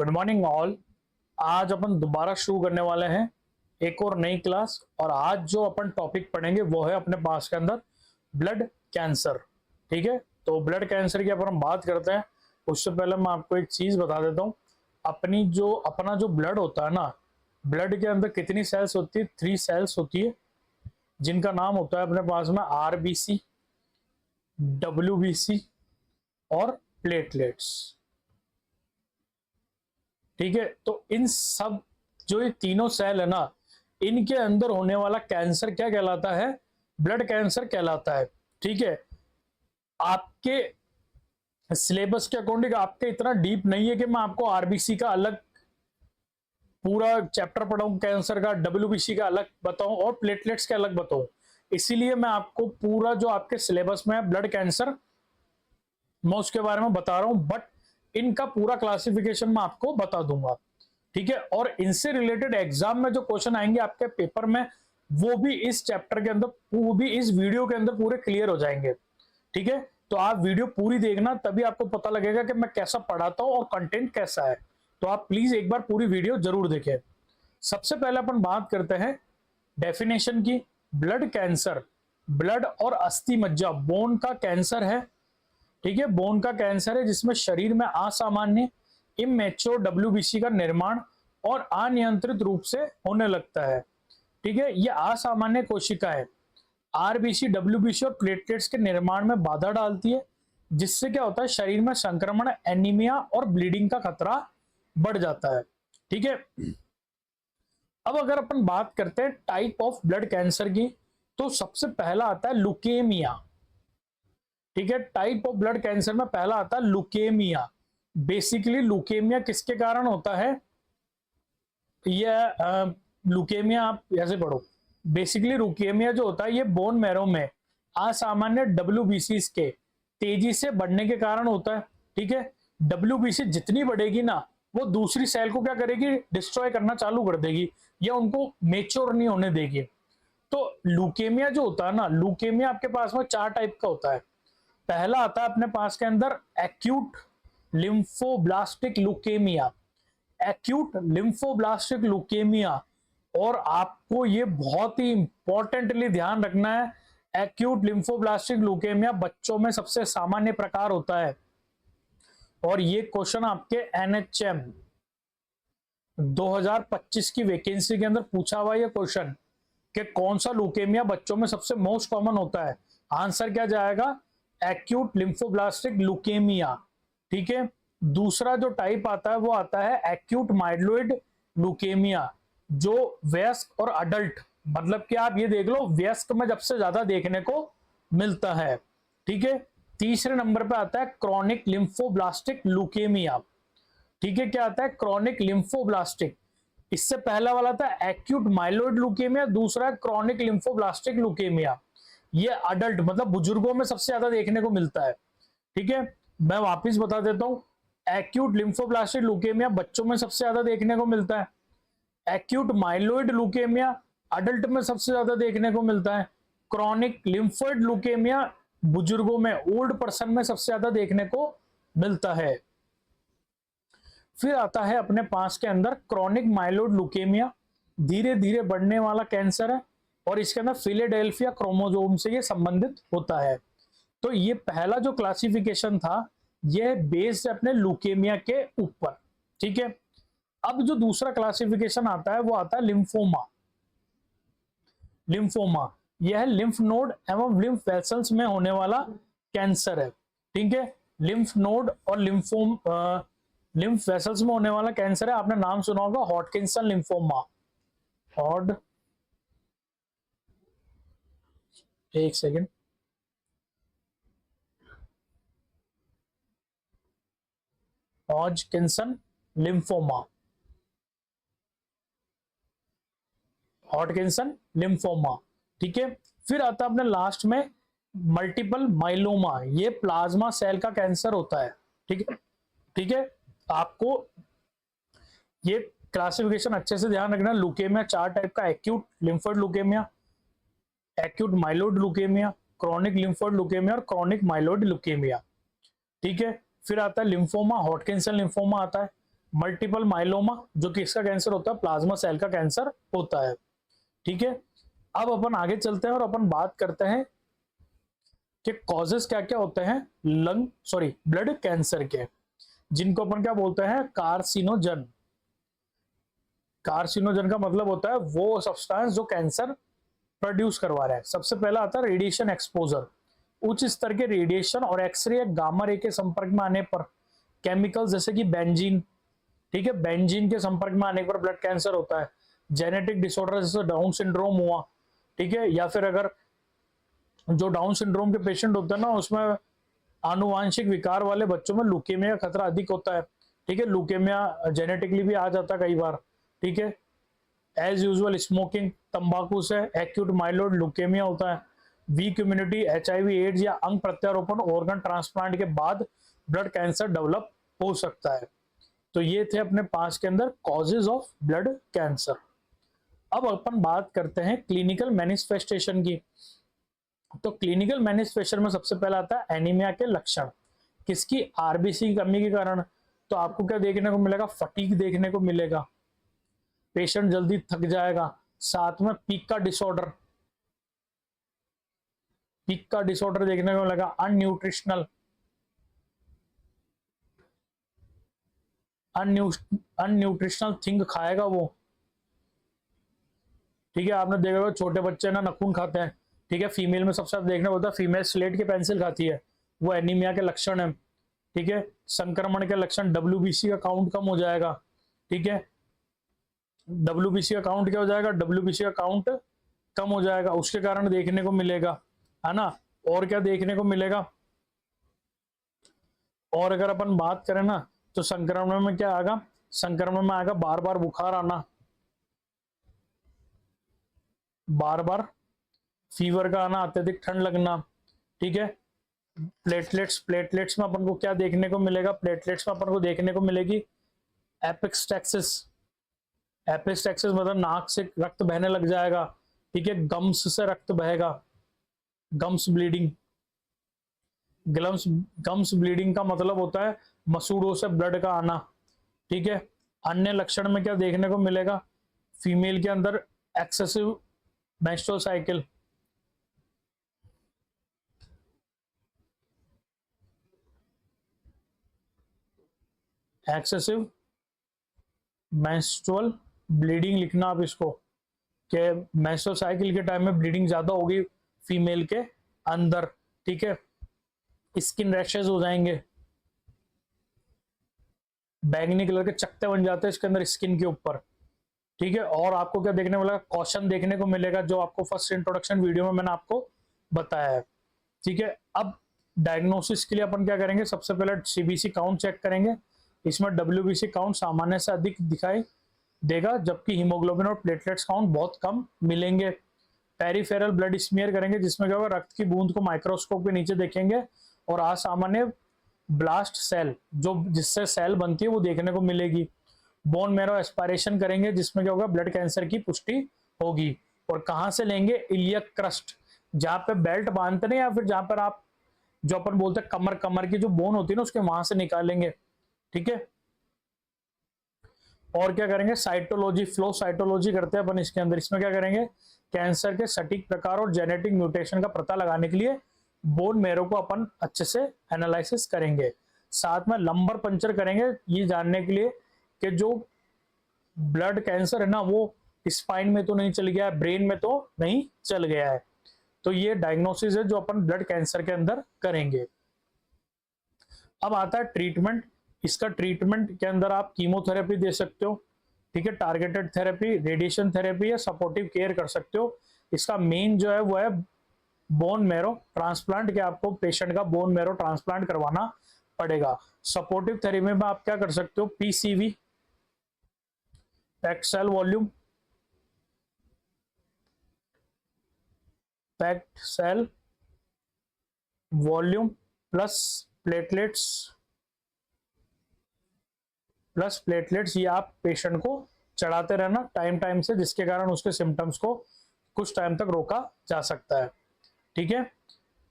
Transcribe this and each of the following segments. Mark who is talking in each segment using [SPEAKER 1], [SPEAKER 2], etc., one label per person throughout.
[SPEAKER 1] Good morning all. आज अपन दोबारा शुरू करने वाले हैं एक और नई क्लास। और आज जो अपन टॉपिक पढ़ेंगे वो है अपने पास के अंदर ब्लड कैंसर। ठीक है, तो ब्लड कैंसर की अगर हम बात करते हैं उससे पहले मैं आपको एक चीज बता देता हूँ। अपना जो ब्लड होता है ना, ब्लड के अंदर कितनी सेल्स होती है? 3 सेल्स होती है, जिनका नाम होता है अपने पास में आरबीसी, डब्ल्यूबीसी और प्लेटलेट्स। ठीक है, तो इन सब जो ये तीनों सेल है ना, इनके अंदर होने वाला कैंसर क्या कहलाता है? ब्लड कैंसर कहलाता है। ठीक है, आपके सिलेबस के अकॉर्डिंग आपके इतना डीप नहीं है कि मैं आपको आरबीसी का अलग पूरा चैप्टर पढ़ाऊं, कैंसर का, डब्ल्यूबीसी का अलग बताऊं और प्लेटलेट्स के अलग बताऊं। इसीलिए मैं आपको पूरा जो आपके सिलेबस में है ब्लड कैंसर, मैं उसके बारे में बता रहा हूं, बट इनका पूरा क्लासिफिकेशन मैं आपको बता दूंगा। ठीक है, और इनसे रिलेटेड एग्जाम में जो क्वेश्चन आएंगे आपके पेपर में, वो भी इस चैप्टर के अंदर, वो भी इस वीडियो के अंदर पूरे क्लियर हो जाएंगे। ठीक है, तो आप वीडियो पूरी देखना, तभी आपको पता लगेगा कि मैं कैसा पढ़ाता हूं और कंटेंट कैसा है। तो आप प्लीज एक बार पूरी वीडियो जरूर देखें। सबसे पहले अपन बात करते हैं डेफिनेशन की। ब्लड कैंसर, ब्लड और अस्थि मज्जा, बोन का कैंसर है। ठीक है, बोन का कैंसर है जिसमें शरीर में असामान्य इमेच्योर डब्ल्यूबीसी का निर्माण और अनियंत्रित रूप से होने लगता है। ठीक है, यह असामान्य कोशिकाएं आरबीसी, डब्ल्यूबीसी और प्लेटलेट्स के निर्माण में बाधा डालती है, जिससे क्या होता है? शरीर में संक्रमण, एनीमिया और ब्लीडिंग का खतरा बढ़ जाता है। ठीक है, अब अगर अपन बात करते हैं टाइप ऑफ ब्लड कैंसर की, तो सबसे पहला आता है लुकेमिया। ठीक है, टाइप ऑफ ब्लड कैंसर में पहला आता है लुकेमिया। बेसिकली लुकेमिया किसके कारण होता है? यह लुकेमिया आप ऐसे पढ़ो। बेसिकली लुकेमिया जो होता है ये बोन मैरो में असामान्य डब्ल्यूबीसी के तेजी से बढ़ने के कारण होता है। ठीक है, डब्ल्यूबीसी जितनी बढ़ेगी ना, वो दूसरी सेल को क्या करेगी? डिस्ट्रॉय करना चालू कर देगी या उनको मेच्योर नहीं होने देगी। तो लुकेमिया जो होता है ना, लुकेमिया आपके पास में 4 टाइप का होता है। पहला आता है अपने पास के अंदर acute lymphoblastic leukaemia. Acute lymphoblastic leukaemia, और आपको ये बहुत ही इंपॉर्टेंटली ध्यान रखना है, एक्यूट लिम्फोब्लास्टिक लुकेमिया बच्चों में सबसे सामान्य प्रकार होता है। और ये क्वेश्चन आपके एनएचएम 2025 की वैकेंसी के अंदर पूछा हुआ ये क्वेश्चन कि कौन सा लुकेमिया बच्चों में सबसे मोस्ट कॉमन होता है। आंसर क्या जाएगा? Acute lymphoblastic leukaemia. ठीक है, दूसरा जो टाइप आता है वो आता है एक्यूट माइलोइड लुकेमिया, जो वयस्क और अडल्ट, मतलब कि आप ये देख लो वयस्क में सबसे ज्यादा देखने को मिलता है। ठीक है, तीसरे नंबर पे आता है क्रॉनिक लिम्फोब्लास्टिक लुकेमिया। ठीक है, क्या आता है? Chronic lymphoblastic. इससे पहला वाला था एक्यूट माइलोइड लुकेमिया, दूसरा क्रॉनिक लिम्फोब्लास्टिक लुकेमिया। ये अडल्ट मतलब बुजुर्गों में सबसे ज्यादा देखने को मिलता है। ठीक है, मैं वापिस बता देता हूं, एक्यूट लिम्फोब्लास्टिक लुकेमिया बच्चों में सबसे ज्यादा देखने को मिलता है। एक्यूट माइलोइड लुकेमिया अडल्ट में सबसे ज्यादा देखने को मिलता है। क्रॉनिक लिम्फोइड लुकेमिया बुजुर्गों में, ओल्ड पर्सन में सबसे ज्यादा देखने को मिलता है। फिर आता है अपने पास के अंदर क्रॉनिक माइलोइड लुकेमिया, धीरे धीरे बढ़ने वाला कैंसर है और इसके अंदर फिलेडेल्फिया क्रोमोसोम से ये संबंधित होता है। तो ये पहला जो क्लासिफिकेशन था ये बेस्ड अपने लुकेमिया के ऊपर। ठीक है, अब जो दूसरा क्लासिफिकेशन आता है वो आता है लिम्फोमा। लिम्फोमा यह लिम्फ नोड एवं लिम्फ वेसल्स में होने वाला कैंसर है। ठीक है, लिम्फ नोड और लिम्फ वेसल्स में होने वाला कैंसर है। आपने नाम सुना होगा हॉटकिंसन लिम्फोमा। एक सेकेंड, हॉटकिंसन लिम्फोमा, हॉटकिंसन लिम्फोमा। ठीक है, फिर आता है अपने लास्ट में मल्टीपल माइलोमा, ये प्लाज्मा सेल का कैंसर होता है। ठीक है, ठीक है, आपको ये क्लासिफिकेशन अच्छे से ध्यान रखना। लुकेमिया 4 टाइप का, acute lymphoid leukaemia, acute myeloid leukaemia, chronic lymphoid leukaemia और क्रॉनिक माइलोइड लुकेमिया। ठीक है, फिर आता है लिम्फोमा, हॉटकिंसन लिम्फोमा आता है मल्टीपल माइलोमा जो कि इसका कैंसर होता है, प्लाज्मा सेल का कैंसर होता है। ठीक है, अब अपन आगे चलते हैं और अपन बात करते हैं कि कॉजेस क्या क्या होते हैं ब्लड कैंसर के, जिनको अपन क्या बोलते हैं, कार्सिनोजन। कार्सिनोजन का मतलब होता है वो सब्सटेंस जो कैंसर प्रोड्यूस करवा रहा है। सबसे पहला आता है रेडिएशन एक्सपोजर। उच्च स्तर के रेडिएशन और एक्सरे या गामा रे के संपर्क में आने पर केमिकल्स जैसे कि बेंजीन, ठीक है, बेंजीन के संपर्क में आने पर ब्लड कैंसर होता है। जेनेटिक डिसऑर्डर जैसे डाउन सिंड्रोम हुआ, ठीक है, या फिर अगर जो डाउन सिंड्रोम के पेशेंट होते हैं ना, उसमें आनुवांशिक विकार वाले बच्चों में लुकेमिया का खतरा अधिक होता है। ठीक है, लुकेमिया जेनेटिकली भी आ जाता है कई बार। ठीक है, एज यूजुअल स्मोकिंग, तंबाकू से एक्यूट माइलोइड लुकेमिया होता है। वीक इम्यूनिटी, एचआईवी एड्स या अंग प्रत्यारोपण, ऑर्गन ट्रांसप्लांट के बाद ब्लड कैंसर डेवलप हो सकता है। तो ये थे अपने पास के अंदर कॉजेज ऑफ ब्लड कैंसर। अब अपन बात करते हैं क्लिनिकल मैनिफेस्टेशन की। तो क्लिनिकल मैनिफेस्टेशन में सबसे पहला आता है एनीमिया के लक्षण। किसकी? आरबीसी की कमी के कारण। तो आपको क्या देखने को मिलेगा? फटीग देखने को मिलेगा, पेशेंट जल्दी थक जाएगा। साथ में पीक का डिसऑर्डर देखने को मिलेगा। अनन्यूट्रिशनल थिंग खाएगा वो। ठीक है, आपने देखा होगा छोटे बच्चे ना नखून खाते हैं। ठीक है, फीमेल में सबसे ज्यादा देखने को होता है, फीमेल स्लेट की पेंसिल खाती है, वो एनीमिया के लक्षण है। ठीक है, संक्रमण के लक्षण, डब्ल्यूबीसी का काउंट कम हो जाएगा। ठीक है, डब्ल्यूबीसी का काउंट क्या हो जाएगा? डब्ल्यूबीसी का काउंट कम हो जाएगा, उसके कारण देखने को मिलेगा, है ना। और क्या देखने को मिलेगा? और अगर अपन बात करें ना, तो संक्रमण में क्या आएगा? संक्रमण में आएगा बार बार बुखार आना, बार बार फीवर का आना, अत्यधिक ठंड लगना। ठीक है, प्लेटलेट्स में अपन को क्या देखने को मिलेगा? प्लेटलेट्स में अपन को देखने को मिलेगी एपिस्टैक्सिस। एपिस्टैक्सिस मतलब नाक से रक्त बहने लग जाएगा। ठीक है, गम्स से रक्त बहेगा, गम्स ब्लीडिंग। गम्स ब्लीडिंग का मतलब होता है मसूड़ों से ब्लड का आना। ठीक है, अन्य लक्षण में क्या देखने को मिलेगा? फीमेल के अंदर excessive menstrual cycle, excessive menstrual bleeding लिखना आप इसको, कि मेंस्ट्रुअल साइकिल के टाइम में ब्लीडिंग ज्यादा होगी फीमेल के अंदर। ठीक है, स्किन रैशेज हो जाएंगे, बैंगनी कलर के चकत्ते बन जाते हैं इसके अंदर स्किन के ऊपर। ठीक है, और आपको क्या देखने को मिलेगा? कॉशन देखने को मिलेगा, जो आपको फर्स्ट इंट्रोडक्शन वीडियो में मैंने आपको बताया है। ठीक है, अब डायग्नोसिस के लिए अपन क्या करेंगे? सबसे पहले सीबीसी काउंट चेक करेंगे। इसमें डब्ल्यूबीसी काउंट सामान्य से अधिक दिखाई देगा, जबकि हीमोग्लोबिन और प्लेटलेट्स काउंट बहुत कम मिलेंगे। पेरिफेरल ब्लड स्मीयर करेंगे, जिसमें क्या होगा? रक्त की बूंद को माइक्रोस्कोप के नीचे देखेंगे और असामान्य ब्लास्ट सेल, जो जिससे सेल बनती है, वो देखने को मिलेगी। बोन मैरो एस्पायरेशन करेंगे, जिसमें क्या होगा? ब्लड कैंसर की पुष्टि होगी। और कहां से लेंगे? इलियक क्रस्ट, जहां पे बेल्ट बांधते नहीं, या फिर जहां पर आप जो अपन बोलते हैं कमर की जो बोन होती है ना, उसके वहां से निकालेंगे। ठीक है, और क्या करेंगे? साइटोलॉजी, फ्लो साइटोलॉजी करते हैं अपन इसके अंदर। इसमें क्या करेंगे? कैंसर के सटीक प्रकार और जेनेटिक म्यूटेशन का पता लगाने के लिए बोन मेरो को अपन अच्छे से एनालिसिस करेंगे। साथ में लंबर पंचर करेंगे, ये जानने के लिए कि जो ब्लड कैंसर है ना, वो स्पाइन में तो नहीं चल गया है, ब्रेन में तो नहीं चल गया है। तो ये डायग्नोसिस है जो अपन ब्लड कैंसर के अंदर करेंगे। अब आता है ट्रीटमेंट। इसका ट्रीटमेंट के अंदर आप कीमोथेरेपी दे सकते हो, ठीक है, टारगेटेड थेरेपी, रेडिएशन थेरेपी या सपोर्टिव केयर कर सकते हो। इसका मेन जो है वो है बोन मैरो ट्रांसप्लांट, के आपको पेशेंट का बोन मैरो ट्रांसप्लांट करवाना पड़ेगा। सपोर्टिव थेरेपी में आप क्या कर सकते हो? PCV, packed cell volume, packed cell volume plus platelets, ये आप पेशेंट को चढ़ाते रहना टाइम से, जिसके कारण उसके सिम्टम्स को कुछ टाइम तक रोका जा सकता है। ठीक है,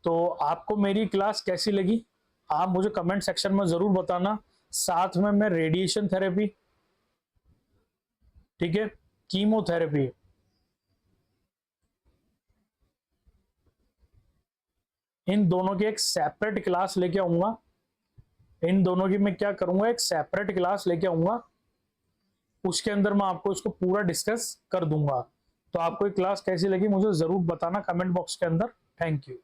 [SPEAKER 1] तो आपको मेरी क्लास कैसी लगी आप मुझे कमेंट सेक्शन में जरूर बताना। साथ में मैं रेडिएशन थेरेपी ठीक है, कीमोथेरेपी। इन दोनों की एक सेपरेट क्लास लेके आऊंगा, इन दोनों की मैं क्या करूंगा, एक सेपरेट क्लास लेके आऊंगा, उसके अंदर मैं आपको इसको पूरा डिस्कस कर दूंगा। तो आपको ये क्लास कैसी लगी मुझे जरूर बताना कमेंट बॉक्स के अंदर। Thank you.